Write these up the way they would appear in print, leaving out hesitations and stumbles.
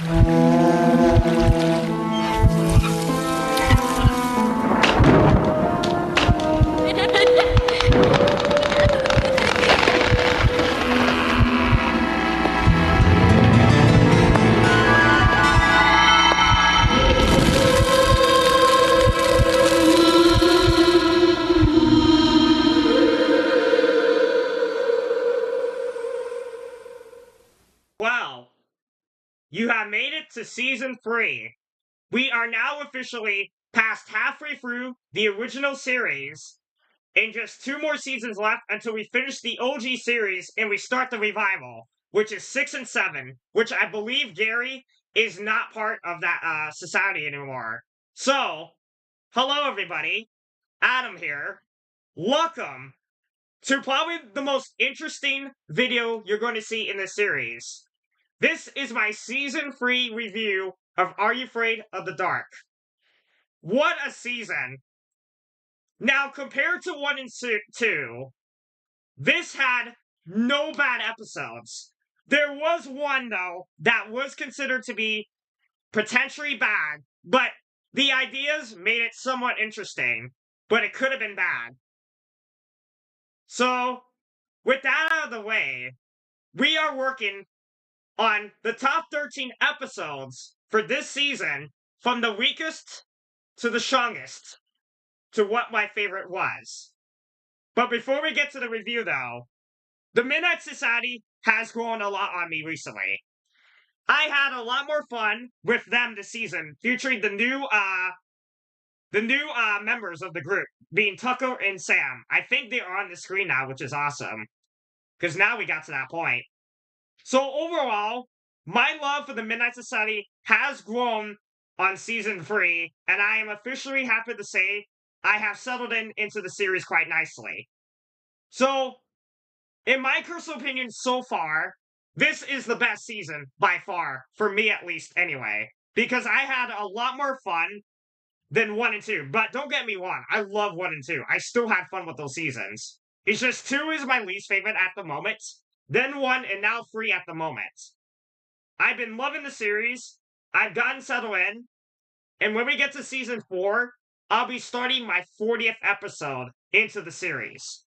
Well, you have made it to season 3. We are now officially past halfway through the original series, and just 2 more seasons left until we finish the OG series and we start the revival, which is 6 and 7, which I believe Gary is not part of that society anymore. So, hello everybody, Adam here. Welcome to probably the most interesting video you're going to see in this series. This is my season 3 review of Are You Afraid of the Dark? What a season! Now, compared to 1 and 2, this had no bad episodes. There was one, though, that was considered to be potentially bad, but the ideas made it somewhat interesting, but it could have been bad. So, with that out of the way, we are working on the top 13 episodes for this season, from the weakest to the strongest, to what my favorite was. But before we get to the review, though, the Midnight Society has grown a lot on me recently. I had a lot more fun with them this season, featuring the new members of the group, being Tucker and Sam. I think they are on the screen now, which is awesome, because now we got to that point. So overall, my love for the Midnight Society has grown on season 3, and I am officially happy to say I have settled into the series quite nicely. So, in my personal opinion so far, this is the best season by far, for me at least anyway, because I had a lot more fun than 1 and 2. But don't get me wrong, I love 1 and 2. I still had fun with those seasons. It's just 2 is my least favorite at the moment, then 1, and now 3 at the moment. I've been loving the series. I've gotten settled in. And when we get to season 4, I'll be starting my 40th episode into the series.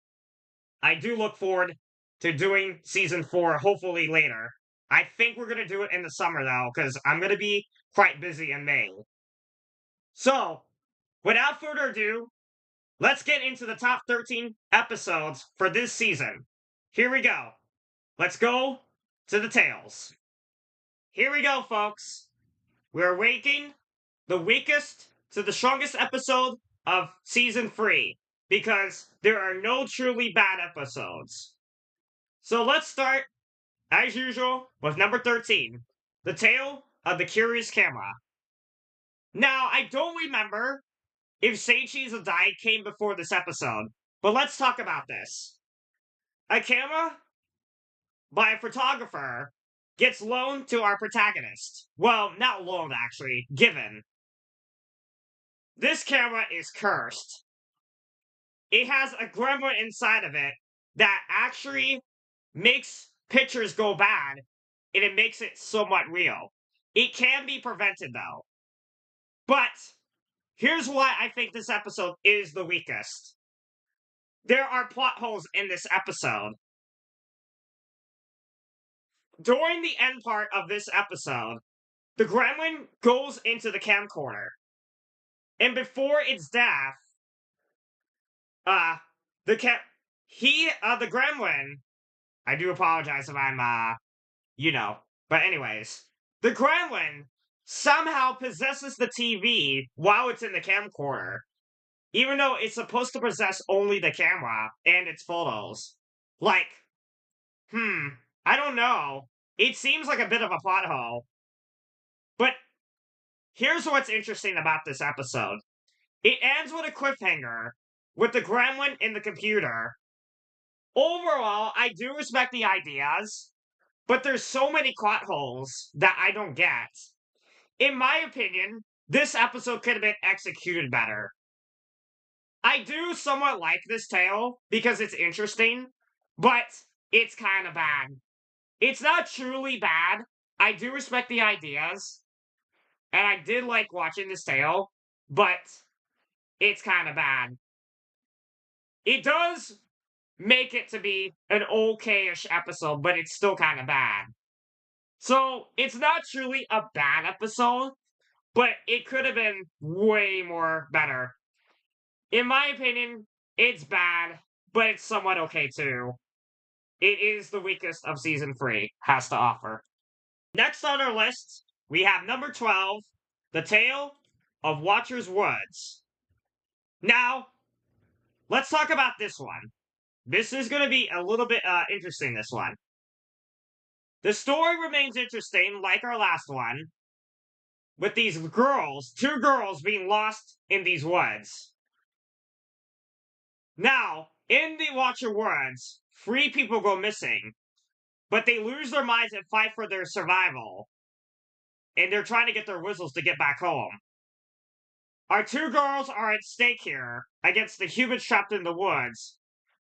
I do look forward to doing season 4, hopefully later. I think we're going to do it in the summer, though, because I'm going to be quite busy in May. So, without further ado, let's get into the top 13 episodes for this season. Here we go. Let's go to the tales. Here we go, folks. We're ranking the weakest to the strongest episode of season 3, because there are no truly bad episodes. So let's start, as usual, with number 13, The Tale of the Curious Camera. Now, I don't remember if Seiichi's Die came before this episode, but let's talk about this. A camera by a photographer gets loaned to our protagonist. Well, not loaned, actually, given. This camera is cursed. It has a gremlin inside of it that actually makes pictures go bad, and it makes it somewhat real. It can be prevented, though. But here's why I think this episode is the weakest. There are plot holes in this episode. During the end part of this episode, the gremlin goes into the camcorder. And before its death, the gremlin, I do apologize if I'm, but anyways, the gremlin somehow possesses the TV while it's in the camcorder, even though it's supposed to possess only the camera and its photos. Like, I don't know. It seems like a bit of a plot hole. But here's what's interesting about this episode. It ends with a cliffhanger, with the gremlin in the computer. Overall, I do respect the ideas, but there's so many plot holes that I don't get. In my opinion, this episode could have been executed better. I do somewhat like this tale because it's interesting, but it's kind of bad. It's not truly bad, I do respect the ideas, and I did like watching this tale, but it's kind of bad. It does make it to be an okay-ish episode, but it's still kind of bad. So it's not truly a bad episode, but it could have been way more better. In my opinion, it's bad, but it's somewhat okay too. It is the weakest of season 3, has to offer. Next on our list, we have number 12, The Tale of Watcher's Woods. Now, let's talk about this one. This is going to be a little bit interesting, this one. The story remains interesting, like our last one, with these girls, 2 girls being lost in these woods. Now, in the Watcher Woods, 3 people go missing, but they lose their minds and fight for their survival. And they're trying to get their whistles to get back home. Our 2 girls are at stake here against the humans trapped in the woods,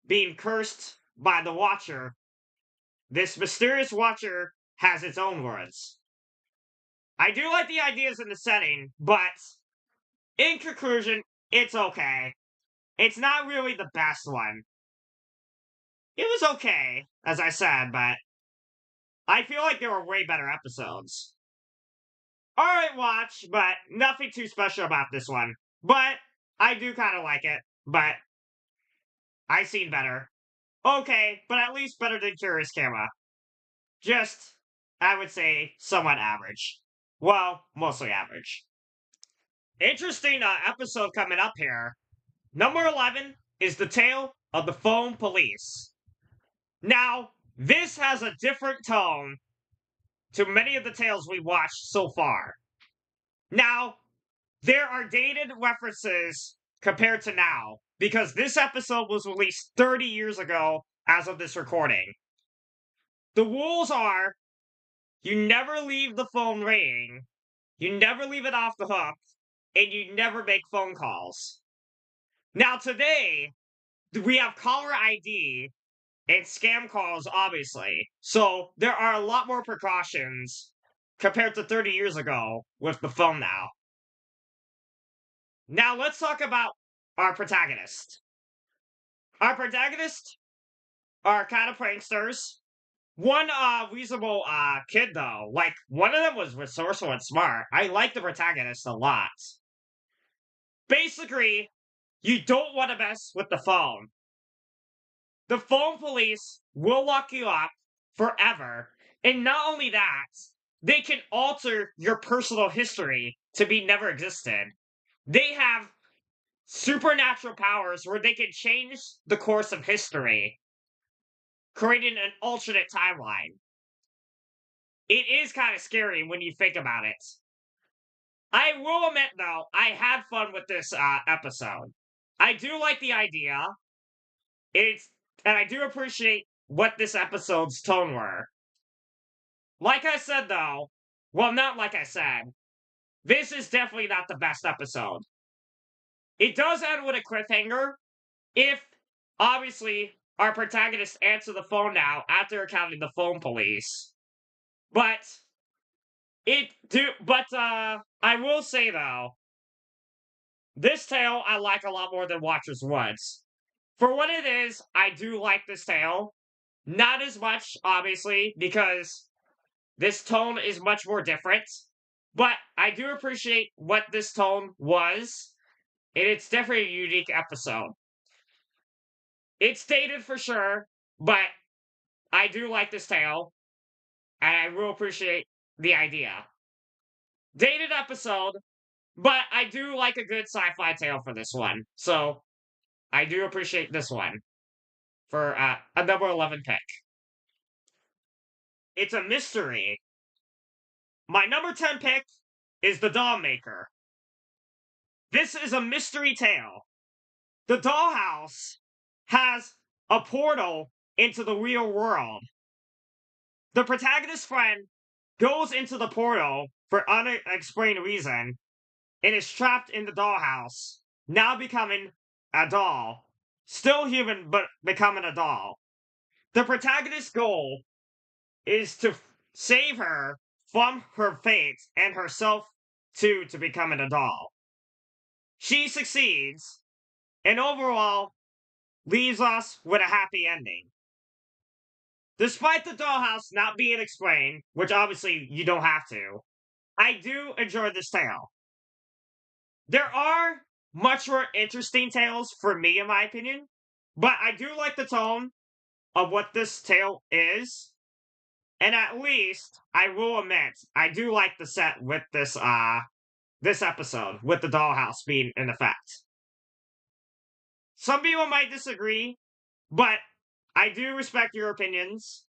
being cursed by the Watcher. This mysterious Watcher has its own words. I do like the ideas in the setting, but in conclusion, it's okay. It's not really the best one. It was okay, as I said, but I feel like there were way better episodes. Alright, watch, but nothing too special about this one. But I do kind of like it, but I seen better. Okay, but at least better than Curious Camera. Just, I would say, somewhat average. Well, mostly average. Interesting episode coming up here. Number 11 is The Tale of the Phone Police. Now, this has a different tone to many of the tales we watched so far. Now, there are dated references compared to now, because this episode was released 30 years ago as of this recording. The rules are, you never leave the phone ringing, you never leave it off the hook, and you never make phone calls. Now today, we have caller ID and scam calls, obviously. So there are a lot more precautions compared to 30 years ago with the phone now. Now let's talk about our protagonist. Our protagonists are kind of pranksters. One reasonable kid though, like one of them was resourceful and smart. I like the protagonist a lot. Basically, you don't want to mess with the phone. The phone police will lock you up forever. And not only that, they can alter your personal history to be never existed. They have supernatural powers where they can change the course of history, creating an alternate timeline. It is kind of scary when you think about it. I will admit, though, I had fun with this episode. I do like the idea. And I do appreciate what this episode's tone were. Like I said, though, well, not like I said, this is definitely not the best episode. It does end with a cliffhanger if, obviously, our protagonists answer the phone now after encountering the phone police. But I will say though, this tale I like a lot more than Watcher's Woods. For what it is, I do like this tale. Not as much, obviously, because this tone is much more different. But I do appreciate what this tone was, and it's definitely a unique episode. It's dated for sure, but I do like this tale, and I will appreciate the idea. Dated episode, but I do like a good sci-fi tale for this one, so I do appreciate this one for a number 11 pick. It's a mystery. My number 10 pick is The Doll Maker. This is a mystery tale. The dollhouse has a portal into the real world. The protagonist's friend goes into the portal for unexplained reason and is trapped in the dollhouse, now becoming a doll. Still human, but becoming a doll. The protagonist's goal is to save her from her fate and herself to becoming a doll. She succeeds, and overall leaves us with a happy ending. Despite the dollhouse not being explained, which obviously you don't have to, I do enjoy this tale. There are much more interesting tales for me, in my opinion, but I do like the tone of what this tale is, and at least I will admit I do like the set with this episode with the dollhouse being in effect. Some people might disagree, but I do respect your opinions,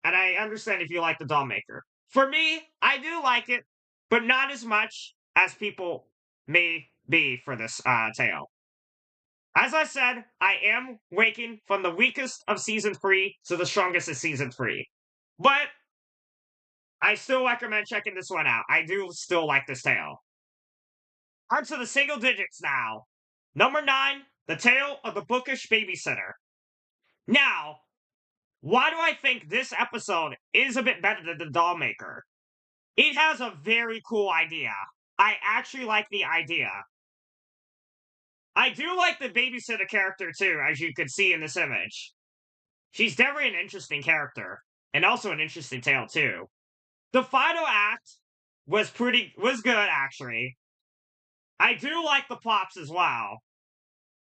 and I understand if you like the doll maker. For me, I do like it, but not as much as people may be for this tale. As I said, I am waking from the weakest of season 3 to the strongest of season 3. But I still recommend checking this one out. I do still like this tale. On to the single digits now. Number 9, The Tale of the Bookish Babysitter. Now, why do I think this episode is a bit better than The Doll Maker? It has a very cool idea. I actually like the idea. I do like the babysitter character too, as you can see in this image. She's definitely an interesting character, and also an interesting tale too. The final act was good actually. I do like the props as well.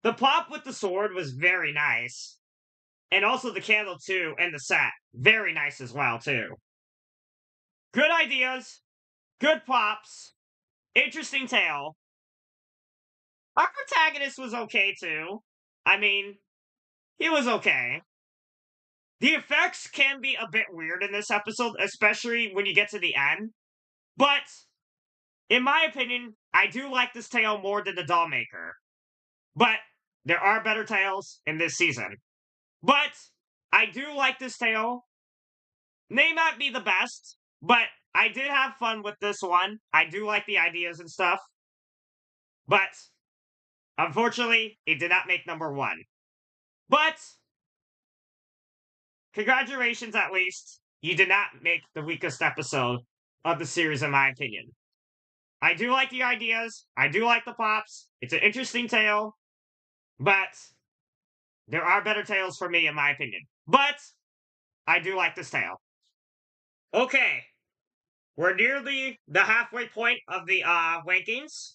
The prop with the sword was very nice. And also the candle too, and the set. Very nice as well too. Good ideas, good props, interesting tale. Our protagonist was okay too. I mean, he was okay. The effects can be a bit weird in this episode, especially when you get to the end. But, in my opinion, I do like this tale more than the doll maker. But, there are better tales in this season. But, I do like this tale. May not be the best, but I did have fun with this one. I do like the ideas and stuff. But, unfortunately, it did not make number 1. But, congratulations at least. You did not make the weakest episode of the series, in my opinion. I do like the ideas. I do like the pops. It's an interesting tale. But, there are better tales for me, in my opinion. But, I do like this tale. Okay. We're nearly the halfway point of the rankings.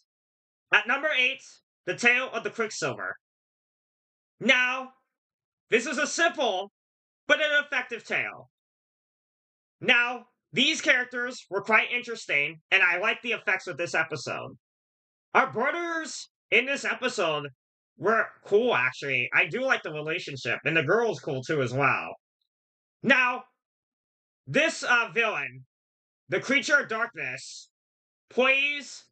At number 8, The Tale of the Quicksilver. Now, this is a simple but an effective tale. Now, these characters were quite interesting, and I like the effects of this episode. Our brothers in this episode were cool, actually. I do like the relationship, and the girl is cool too as well. Now, this villain, the Creature of Darkness, plays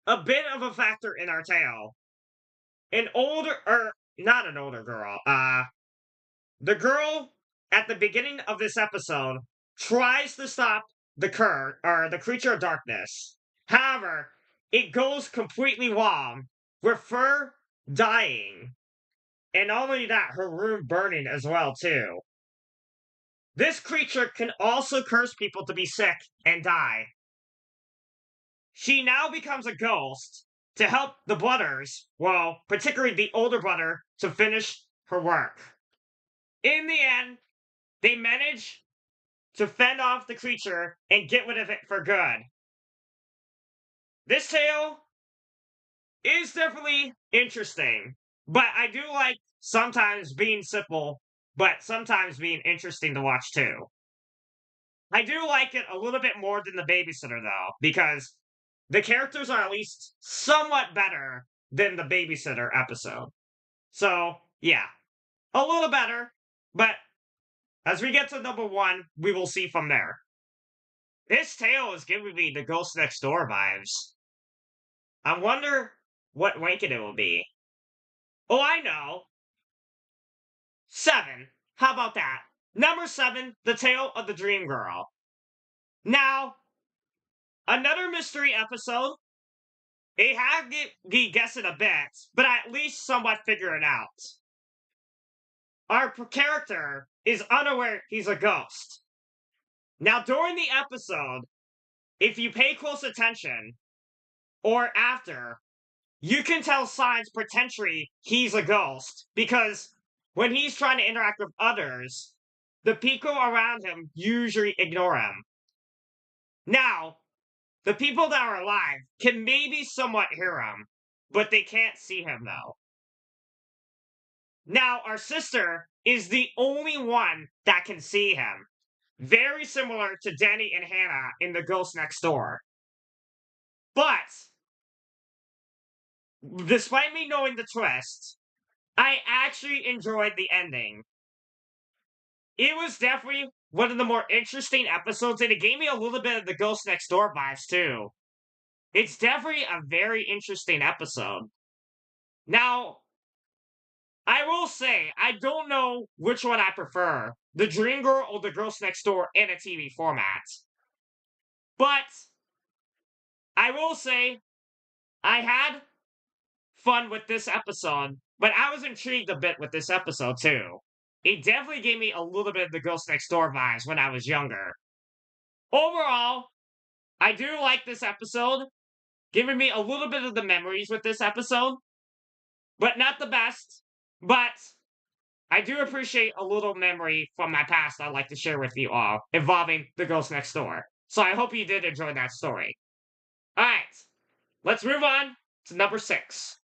a bit of a factor in our tale. Not an older girl, the girl at the beginning of this episode tries to stop the Creature of Darkness. However, it goes completely wrong, with her dying. And not only that, her room burning as well, too. This creature can also curse people to be sick and die. She now becomes a ghost to help the brothers, well, particularly the older brother, to finish her work. In the end, they manage to fend off the creature and get rid of it for good. This tale is definitely interesting, but I do like sometimes being simple, but sometimes being interesting to watch too. I do like it a little bit more than the babysitter though, because the characters are at least somewhat better than the babysitter episode. So, yeah, a little better, but as we get to number 1, we will see from there. This tale is giving me the Ghost Next Door vibes. I wonder what ranking it will be. Oh, I know. 7. How about that? Number 7, The Tale of the Dream Girl. Now, another mystery episode. It had me guessing a bit, but I at least somewhat figure it out. Our character is unaware he's a ghost. Now, during the episode, if you pay close attention, or after, you can tell signs potentially he's a ghost, because when he's trying to interact with others, the people around him usually ignore him. Now, the people that are alive can maybe somewhat hear him, but they can't see him though. Now, our sister is the only one that can see him. Very similar to Danny and Hannah in The Ghost Next Door. But, despite me knowing the twist, I actually enjoyed the ending. It was definitely one of the more interesting episodes, and it gave me a little bit of the Ghost Next Door vibes too. It's definitely a very interesting episode. Now, I will say, I don't know which one I prefer, the Dream Girl or the Ghost Next Door in a TV format. But, I will say, I had fun with this episode, but I was intrigued a bit with this episode too. It definitely gave me a little bit of the Ghost Next Door vibes when I was younger. Overall, I do like this episode, giving me a little bit of the memories with this episode, but not the best. But I do appreciate a little memory from my past I'd like to share with you all involving the Ghost Next Door. So I hope you did enjoy that story. Alright, let's move on to number 6.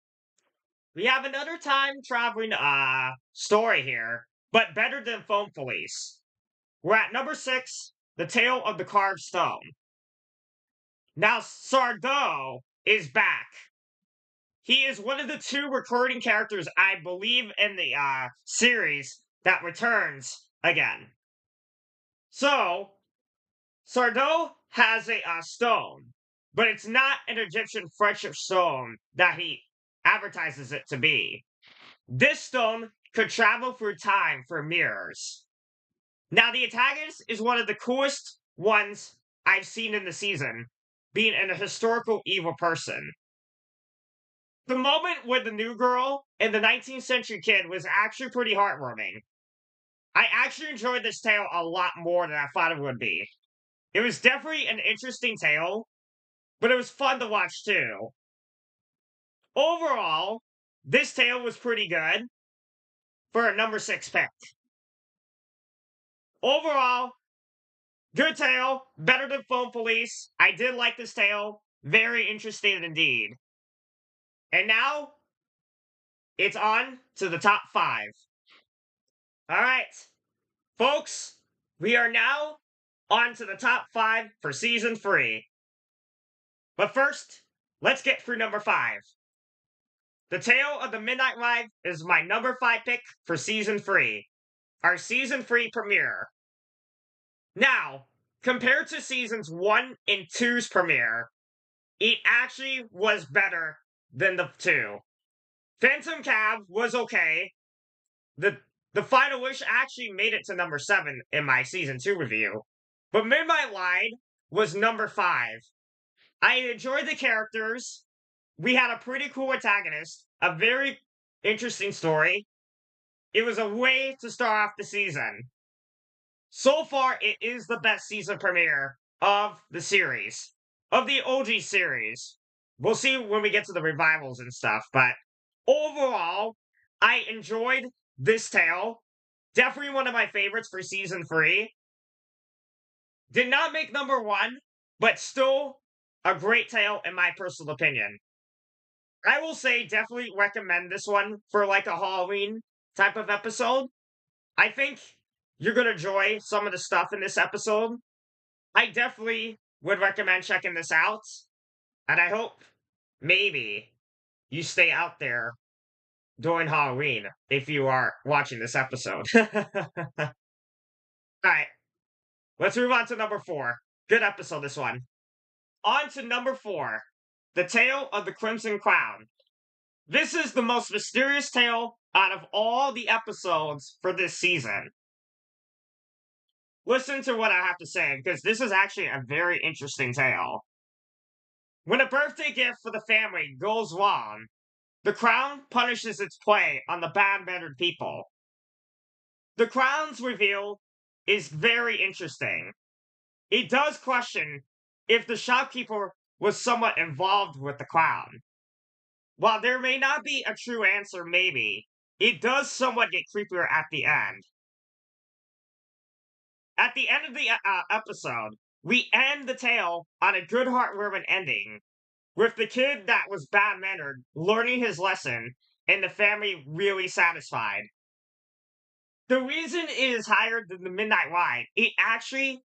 We have another time traveling story here, but better than Phone Police. We're at number 6, The Tale of the Carved Stone. Now, Sardo is back. He is one of the 2 recurring characters, I believe, in the series that returns again. So, Sardo has a stone, but it's not an Egyptian friendship stone that he advertises it to be. This stone could travel through time for mirrors. Now, the antagonist is one of the coolest ones I've seen in the season, being an historical evil person. The moment with the new girl and the 19th century kid was actually pretty heartwarming. I actually enjoyed this tale a lot more than I thought it would be. It was definitely an interesting tale, but it was fun to watch too. Overall, this tale was pretty good for a number 6 pick. Overall, good tale, better than Phone Police. I did like this tale. Very interesting indeed. And now, it's on to the top 5. Alright, folks, we are now on to the top 5 for season 3. But first, let's get through number 5. The Tale of the Midnight Ride is my number 5 pick for season 3, our season 3 premiere. Now, compared to seasons 1 and 2's premiere, it actually was better than the 2. Phantom Cab was okay. The Final Wish actually made it to number 7 in my season 2 review. But Midnight Ride was number 5. I enjoyed the characters. We had a pretty cool antagonist, a very interesting story. It was a way to start off the season. So far, it is the best season premiere of the series, of the OG series. We'll see when we get to the revivals and stuff, but overall, I enjoyed this tale. Definitely one of my favorites for season 3. Did not make number 1, but still a great tale in my personal opinion. I will say definitely recommend this one for like a Halloween type of episode. I think you're going to enjoy some of the stuff in this episode. I definitely would recommend checking this out. And I hope maybe you stay out there during Halloween if you are watching this episode. Alright, let's move on to number 4. Good episode, this one. On to number 4, The Tale of the Crimson Crown. This is the most mysterious tale out of all the episodes for this season. Listen to what I have to say, because this is actually a very interesting tale. When a birthday gift for the family goes wrong, the crown punishes its prey on the bad-mannered people. The crown's reveal is very interesting. it does question if the shopkeeper was somewhat involved with the clown. While there may not be a true answer, maybe, it does somewhat get creepier at the end. At the end of the episode, we end the tale on a good heartwarming ending, with the kid that was bad mannered learning his lesson and the family really satisfied. The reason it is higher than the Midnight Ride, it actually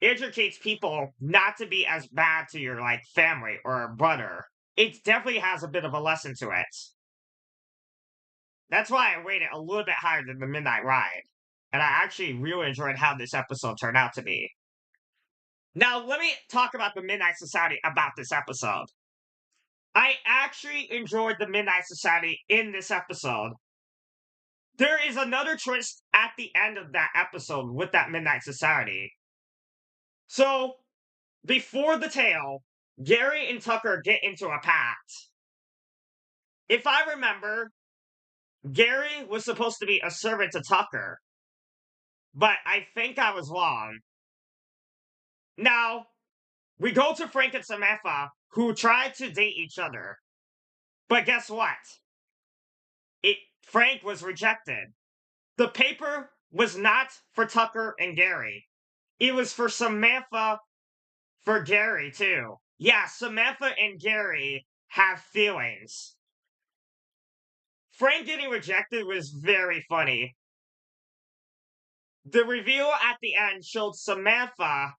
educates people not to be as bad to your like family or brother. It definitely has a bit of a lesson to it. That's why I rated it a little bit higher than the Midnight Ride. And I actually really enjoyed how this episode turned out to be. Now, let me talk about the Midnight Society about this episode. I actually enjoyed the Midnight Society in this episode. There is another twist at the end of that episode with that Midnight Society. So, before the tale, Gary and Tucker get into a pact. If I remember, Gary was supposed to be a servant to Tucker, but I think I was wrong. Now, we go to Frank and Samantha, who tried to date each other. But guess what? Frank was rejected. The paper was not for Tucker and Gary. It was for Samantha for Gary, too. Yeah, Samantha and Gary have feelings. Frank getting rejected was very funny. The reveal at the end showed Samantha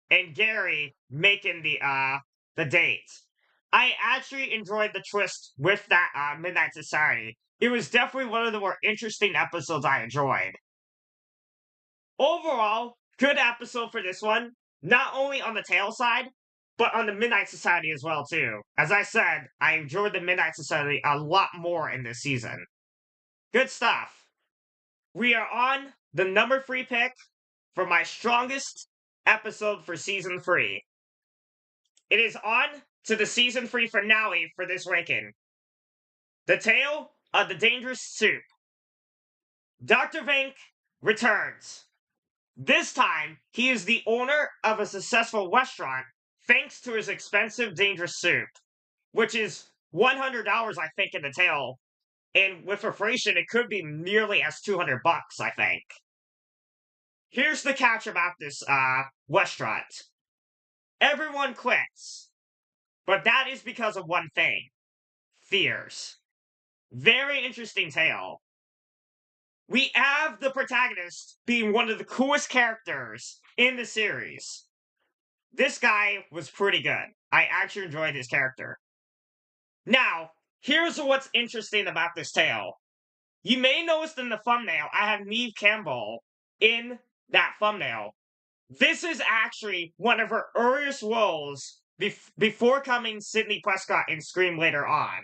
and Gary making the date. I actually enjoyed the twist with that Midnight Society. It was definitely one of the more interesting episodes I enjoyed. Overall, good episode for this one. Not only on the tail side, but on the Midnight Society as well too. As I said, I enjoyed the Midnight Society a lot more in this season. Good stuff. We are on the number 3 pick for my strongest episode for season 3. It is on to the season 3 finale for this ranking. The Tale of the Dangerous Soup. Dr. Vank returns. This time, he is the owner of a successful restaurant thanks to his expensive dangerous soup, which is $100, I think, in the tale. And with inflation, it could be nearly as $200, I think. Here's the catch about this restaurant. Everyone quits. But that is because of one thing. Fears. Very interesting tale. We have the protagonist being one of the coolest characters in the series. This guy was pretty good. I actually enjoyed his character. Now, here's what's interesting about this tale. You may notice in the thumbnail, I have Neve Campbell in that thumbnail. This is actually one of her earliest roles before coming Sidney Prescott in Scream later on.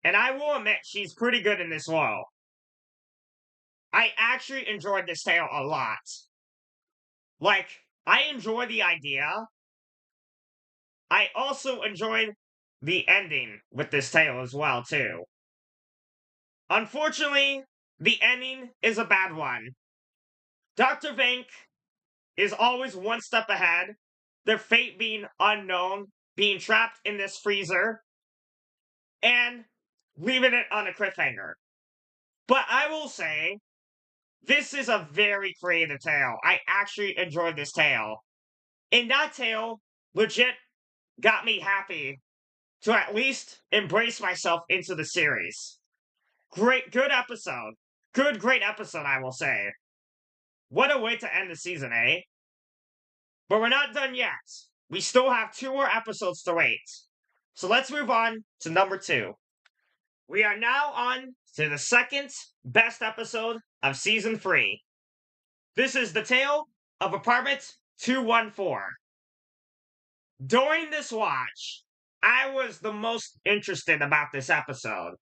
And I will admit, she's pretty good in this role. I actually enjoyed this tale a lot. Like, I enjoy the idea. I also enjoyed the ending with this tale as well, too. Unfortunately, the ending is a bad one. Dr. Vank is always one step ahead, their fate being unknown, being trapped in this freezer, and leaving it on a cliffhanger. But I will say, this is a very creative tale. I actually enjoyed this tale. And that tale legit got me happy to at least embrace myself into the series. Good episode. Great episode, I will say. What a way to end the season, eh? But we're not done yet. We still have 2 more episodes to wait. So let's move on to number 2. We are now on to the second best episode of season 3. This is The Tale of Apartment 214. During this watch, I was the most interested about this episode.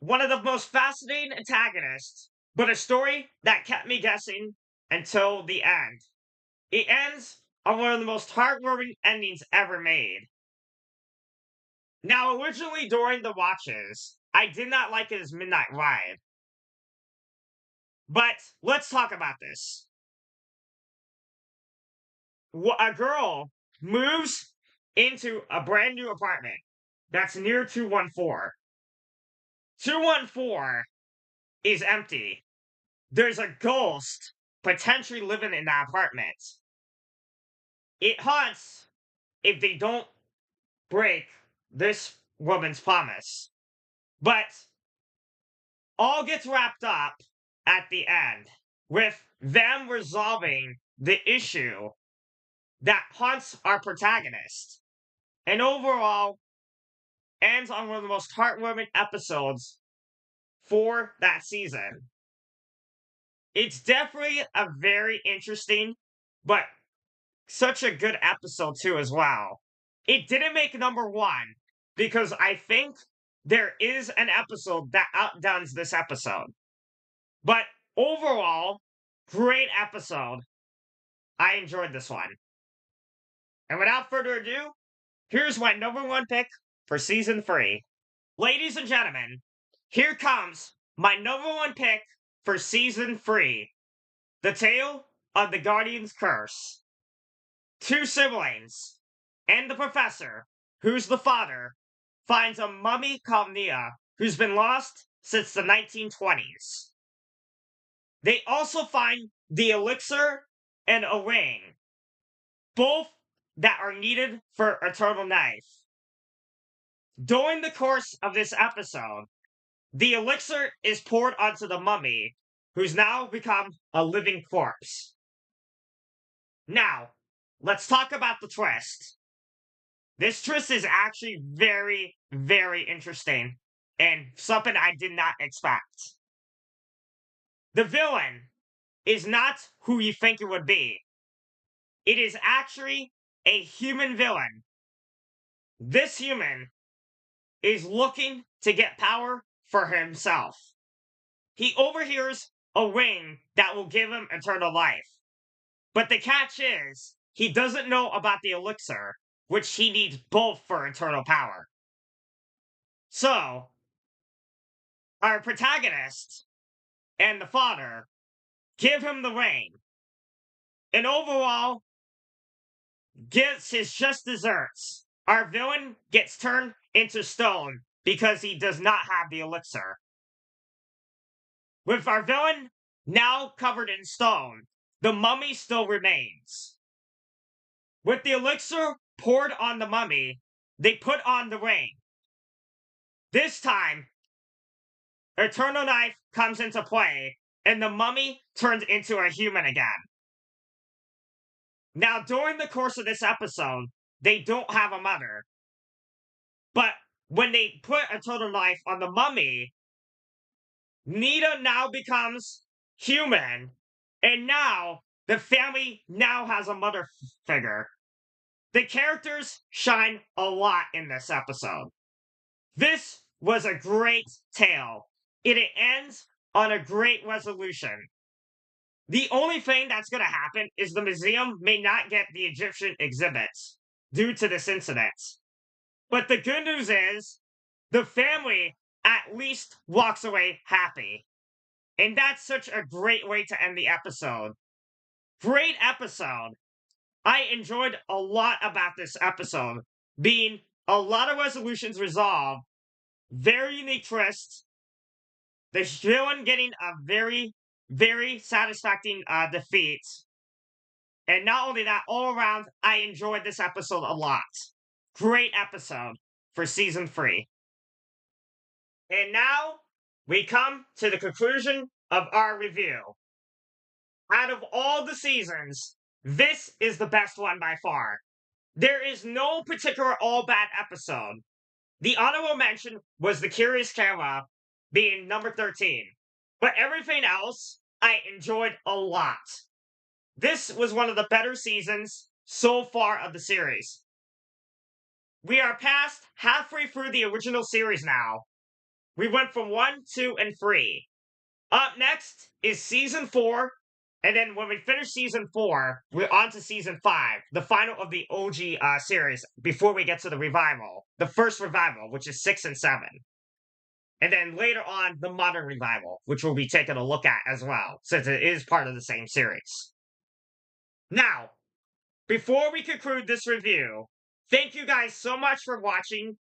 One of the most fascinating antagonists, but a story that kept me guessing until the end. It ends on one of the most heartwarming endings ever made. Now, originally during the watches, I did not like it as Midnight Ride. But let's talk about this. a girl moves into a brand new apartment that's near 214. 214 is empty. There's a ghost potentially living in that apartment. It haunts if they don't break this woman's promise. But all gets wrapped up at the end with them resolving the issue that haunts our protagonist. And overall, ends on one of the most heartwarming episodes for that season. It's definitely a very interesting, but such a good episode too as well. It didn't make number one because I think there is an episode that outdoes this episode. But overall, great episode. I enjoyed this one. And without further ado, here's my number one pick for season 3. Ladies and gentlemen, here comes my number one pick for season 3. The Tale of the Guardian's Curse. 2 siblings and the professor, who's the father, finds a mummy called Nia, who's been lost since the 1920s. They also find the elixir and a ring, both that are needed for eternal life. During the course of this episode, the elixir is poured onto the mummy, who's now become a living corpse. Now, let's talk about the twist. This twist is actually very, very interesting and something I did not expect. The villain is not who you think it would be. It is actually a human villain. This human is looking to get power for himself. He overhears a ring that will give him eternal life. But the catch is, he doesn't know about the elixir, which he needs both for eternal power. So, our protagonist and the father give him the ring, and overall gets his just desserts. Our villain gets turned into stone because he does not have the elixir. With our villain now covered in stone, the mummy still remains. With the elixir poured on the mummy, they put on the ring. This time, Eternal Knife comes into play, and the mummy turns into a human again. Now, during the course of this episode, they don't have a mother. But when they put Eternal Knife on the mummy, Nita now becomes human, and now the family now has a mother figure. The characters shine a lot in this episode. This was a great tale. It ends on a great resolution. The only thing that's going to happen is the museum may not get the Egyptian exhibits due to this incident. But the good news is, the family at least walks away happy. And that's such a great way to end the episode. Great episode. I enjoyed a lot about this episode, being a lot of resolutions resolved, very unique twists, the villain getting a very, very satisfying defeat. And not only that, all around, I enjoyed this episode a lot. Great episode for season 3. And now, we come to the conclusion of our review. Out of all the seasons, this is the best one by far. There is no particular all-bad episode. The honorable mention was The Curious Camera being number 13. But everything else, I enjoyed a lot. This was one of the better seasons so far of the series. We are past halfway through the original series now. We went from 1, 2, and 3. Up next is Season 4, and then when we finish Season 4, we're on to Season 5, the final of the OG series, before we get to the revival. The first revival, which is 6 and 7. And then later on, the modern revival, which we'll be taking a look at as well, since it is part of the same series. Now, before we conclude this review, thank you guys so much for watching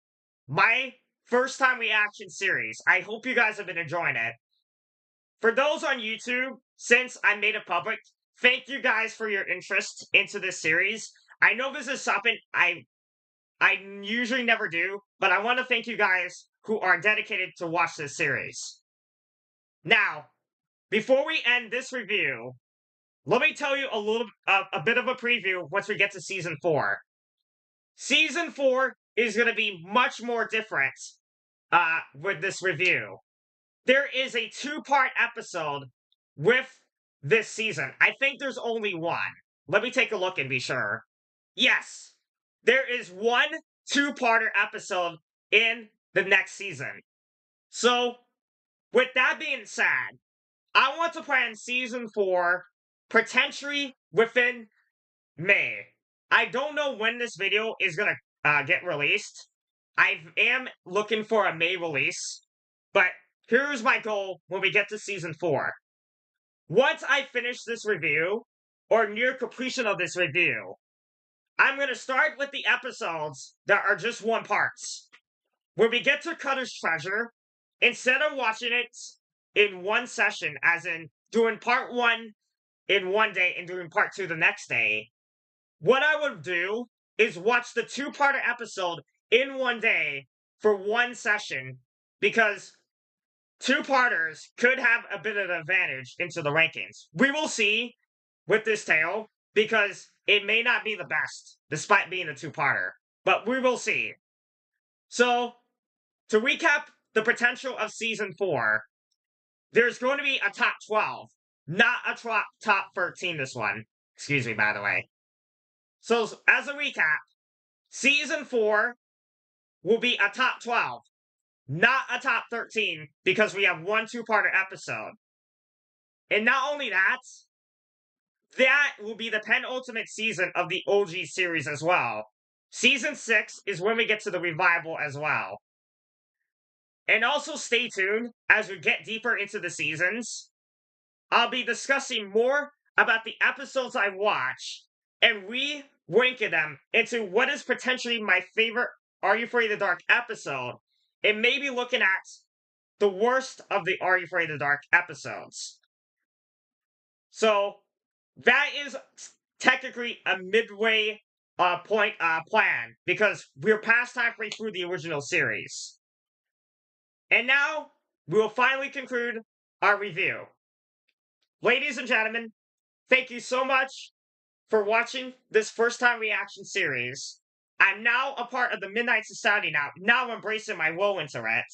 my first time reaction series. I hope you guys have been enjoying it. For those on YouTube, since I made it public, thank you guys for your interest into this series. I know this is something I usually never do, but I want to thank you guys who are dedicated to watch this series. Now, before we end this review, let me tell you a bit of a preview once we get to Season 4. Season 4 is going to be much more different with this review. There is a 2-part episode with this season. I think there's only one. Let me take a look and be sure. Yes, there is one 2-parter episode in the next season. So, with that being said, I want to plan Season 4 potentially within May. I don't know when this video is going to get released. I am looking for a May release, but here's my goal when we get to Season 4. Once I finish this review, or near completion of this review, I'm going to start with the episodes that are just one parts. When we get to Cutter's Treasure, instead of watching it in one session, as in doing part 1 in one day and doing part 2 the next day, what I would do is watch the 2-parter episode in one day for one session, because 2-parters could have a bit of an advantage into the rankings. We will see with this tale, because it may not be the best, despite being a 2-parter. But we will see. So, to recap the potential of Season 4, there's going to be a top 12, not a top 13 this one. Excuse me, by the way. So, as a recap, Season 4 will be a top 12, not a top 13, because we have one 2-parter episode. And not only that, that will be the penultimate season of the OG series as well. Season 6 is when we get to the revival as well. And also stay tuned as we get deeper into the seasons. I'll be discussing more about the episodes I watch and re-ranking them into what is potentially my favorite Are You Afraid of the Dark episode, and maybe looking at the worst of the Are You Afraid of the Dark episodes. So, that is technically a midway point plan, because we're past halfway through the original series. And now, we will finally conclude our review. Ladies and gentlemen, thank you so much for watching this first-time reaction series. I'm now a part of the Midnight Society now. Now I'm embracing my woe into it,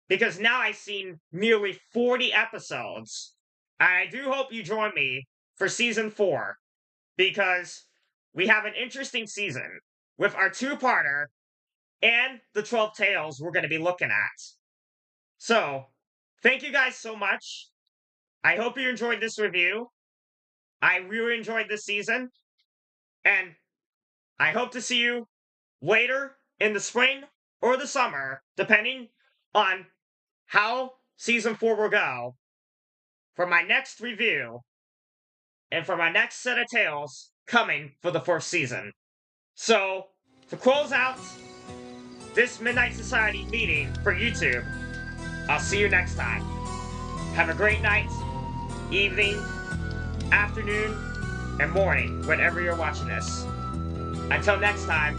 because now I've seen nearly 40 episodes. And I do hope you join me for Season 4, because we have an interesting season with our 2-parter and the 12 tales we're going to be looking at. So, thank you guys so much. I hope you enjoyed this review. I really enjoyed this season, and I hope to see you later in the spring or the summer, depending on how Season 4 will go, for my next review and for my next set of tales coming for the first season. So, to close out this Midnight Society meeting for YouTube, I'll see you next time. Have a great night, evening, afternoon, and morning, whenever you're watching this. Until next time,